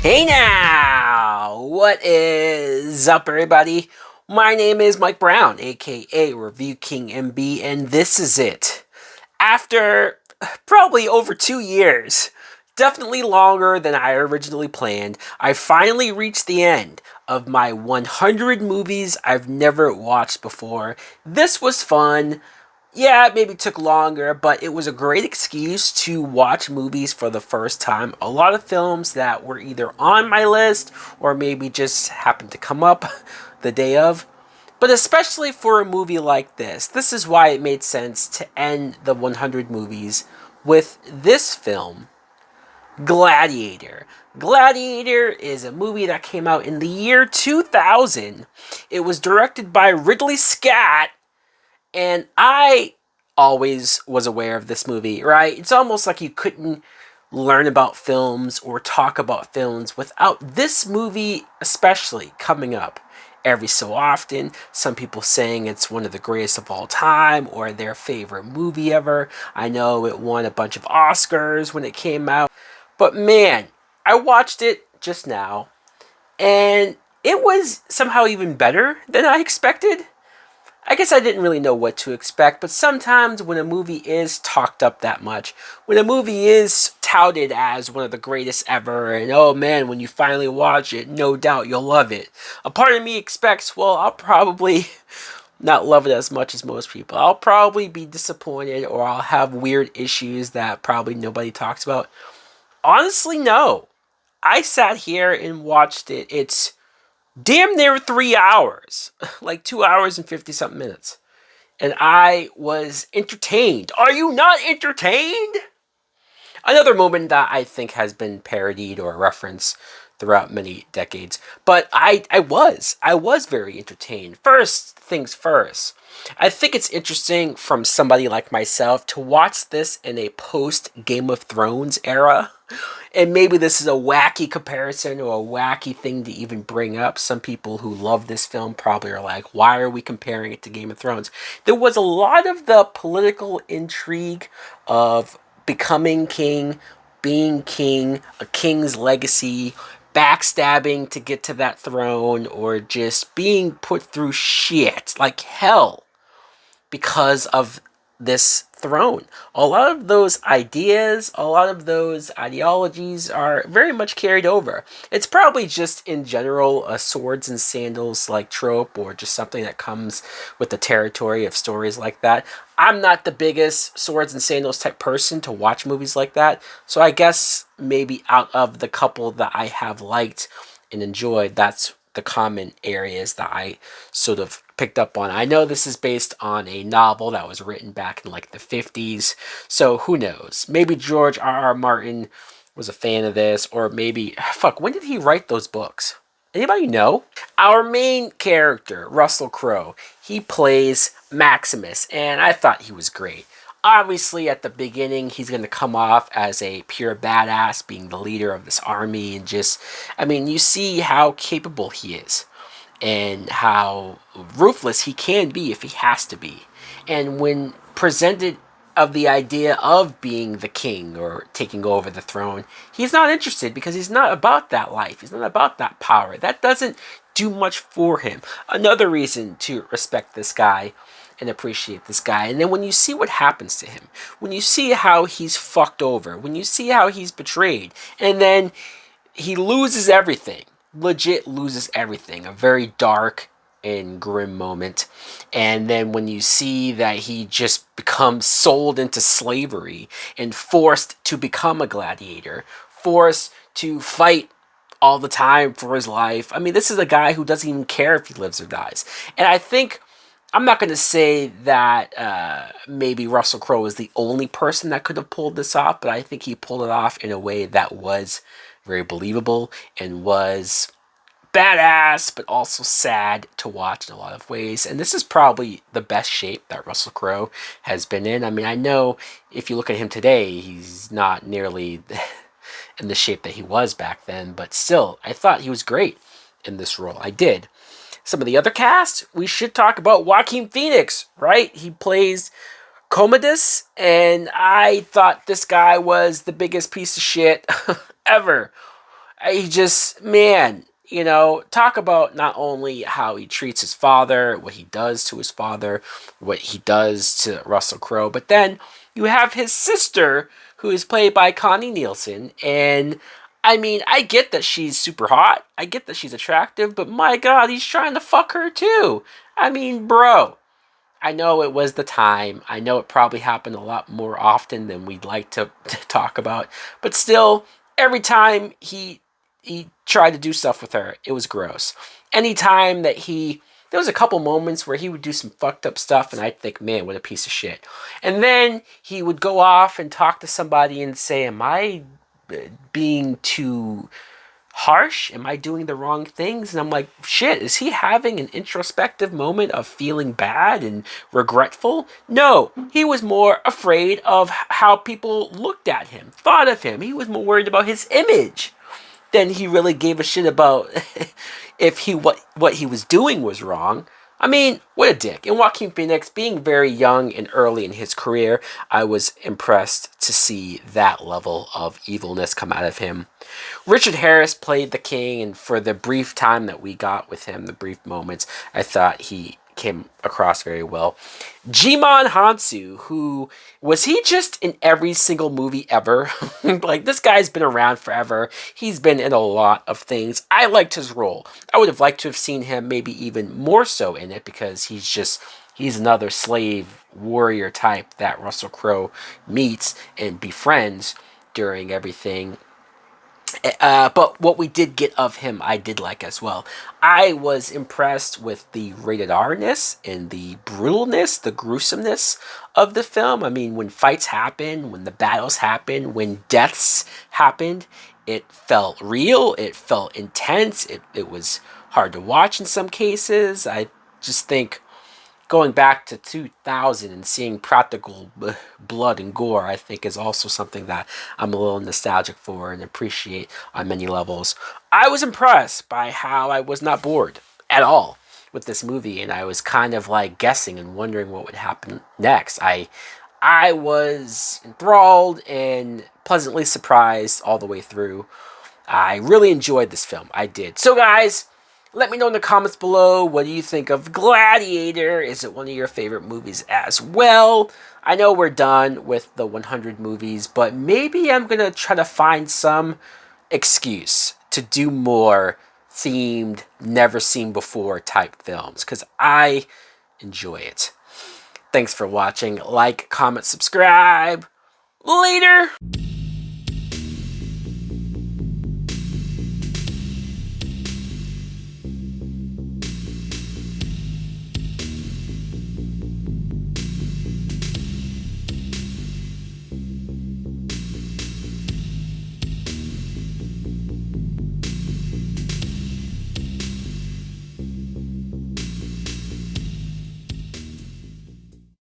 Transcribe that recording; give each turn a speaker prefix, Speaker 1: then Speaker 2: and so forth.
Speaker 1: Hey now! What is up, everybody? My name is Mike Brown, aka Review King MB, and this is it. After probably over 2 years, definitely longer than I originally planned, I finally reached the end of my 100 movies I've never watched before. This was fun. Yeah, it maybe took longer, but it was a great excuse to watch movies for the first time. A lot of films that were either on my list or maybe just happened to come up the day of. But especially for a movie like this is why it made sense to end the 100 movies with this film, Gladiator. Gladiator is a movie that came out in the year 2000. It was directed by Ridley Scott, and I always was aware of this movie, right? It's almost like you couldn't learn about films or talk about films without this movie, especially coming up every so often. Some people saying it's one of the greatest of all time or their favorite movie ever. I know it won a bunch of Oscars when it came out. But man, I watched it just now and it was somehow even better than I expected. I guess I didn't really know what to expect, but sometimes when a movie is talked up that much, when a movie is touted as one of the greatest ever, and oh man, when you finally watch it, no doubt you'll love it, a part of me expects, well, I'll probably not love it as much as most people. I'll probably be disappointed, or I'll have weird issues that probably nobody talks about. Honestly, no. I sat here and watched it. It's damn near 3 hours, like 2 hours and 50 something minutes. And I was entertained. Are you not entertained? Another moment that I think has been parodied or referenced throughout many decades. But I was very entertained. First things first. I think it's interesting from somebody like myself to watch this in a post Game of Thrones era. And maybe this is a wacky comparison or a wacky thing to even bring up. Some people who love this film probably are like, why are we comparing it to Game of Thrones? There was a lot of the political intrigue of becoming king, being king, a king's legacy, backstabbing to get to that throne, or just being put through shit like hell because of this throne. A lot of those ideas, a lot of those ideologies are very much carried over. It's probably just in general a swords and sandals like trope, or just something that comes with the territory of stories like that. I'm not the biggest swords and sandals type person to watch movies like that, so I guess maybe out of the couple that I have liked and enjoyed, that's the common areas that I sort of picked up on. I know this is based on a novel that was written back in like the 50s, so who knows? Maybe George R. R. Martin was a fan of this, or maybe, fuck, when did he write those books? Anybody know? Our main character, Russell Crowe, he plays Maximus, and I thought he was great. Obviously, at the beginning, he's going to come off as a pure badass, being the leader of this army, and just, I mean, you see how capable he is, and how ruthless he can be if he has to be. And when presented of the idea of being the king or taking over the throne, he's not interested because he's not about that life. He's not about that power. That doesn't do much for him. Another reason to respect this guy and appreciate this guy. And then when you see what happens to him, when you see how he's fucked over, when you see how he's betrayed, and then he loses everything, legit loses everything, a very dark and grim moment. And then when you see that he just becomes sold into slavery and forced to become a gladiator, forced to fight all the time for his life. I mean, this is a guy who doesn't even care if he lives or dies. And I think, I'm not going to say that maybe Russell Crowe is the only person that could have pulled this off, but I think he pulled it off in a way that was very believable and was badass, but also sad to watch in a lot of ways. And this is probably the best shape that Russell Crowe has been in. I mean, I know if you look at him today, he's not nearly in the shape that he was back then, but still, I thought he was great in this role. I did. Some of the other cast, we should talk about Joaquin Phoenix, right? He plays Commodus, and I thought this guy was the biggest piece of shit ever. He just, man, you know, talk about not only how he treats his father, what he does to his father, what he does to Russell Crowe, but then you have his sister, who is played by Connie Nielsen, and I mean, I get that she's super hot, I get that she's attractive, but my god, he's trying to fuck her too. I mean, bro, I know it was the time. I know it probably happened a lot more often than we'd like to talk about. But still, every time he tried to do stuff with her, it was gross. Anytime that there was a couple moments where he would do some fucked up stuff and I'd think, man, what a piece of shit. And then he would go off and talk to somebody and say, am I being too harsh? Am I doing the wrong things? And I'm like, shit, is he having an introspective moment of feeling bad and regretful? No, he was more afraid of how people looked at him, thought of him. He was more worried about his image than he really gave a shit about if what he was doing was wrong. I mean, what a dick. And Joaquin Phoenix, being very young and early in his career, I was impressed to see that level of evilness come out of him. Richard Harris played the king, and for the brief time that we got with him, the brief moments, I thought he came across very well. Jimon Hansu, who was he just in every single movie ever? Like, this guy's been around forever. He's been in a lot of things. I liked his role. I would have liked to have seen him maybe even more so in it, because he's another slave warrior type that Russell Crowe meets and befriends during everything. But what we did get of him, I did like as well. I was impressed with the rated R-ness and the brutalness, the gruesomeness of the film. I mean, when fights happen, when the battles happen, when deaths happened, it felt real, it felt intense, it was hard to watch in some cases. I just think going back to 2000 and seeing practical blood and gore, I think is also something that I'm a little nostalgic for and appreciate on many levels. I was impressed by how I was not bored at all with this movie, and I was kind of like guessing and wondering what would happen next. I was enthralled and pleasantly surprised all the way through. I really enjoyed this film. I did. So, guys, let me know in the comments below, what do you think of Gladiator? Is it one of your favorite movies as well? I know we're done with the 100 movies, but maybe I'm going to try to find some excuse to do more themed, never seen before type films, because I enjoy it. Thanks for watching. Like, comment, subscribe. Later!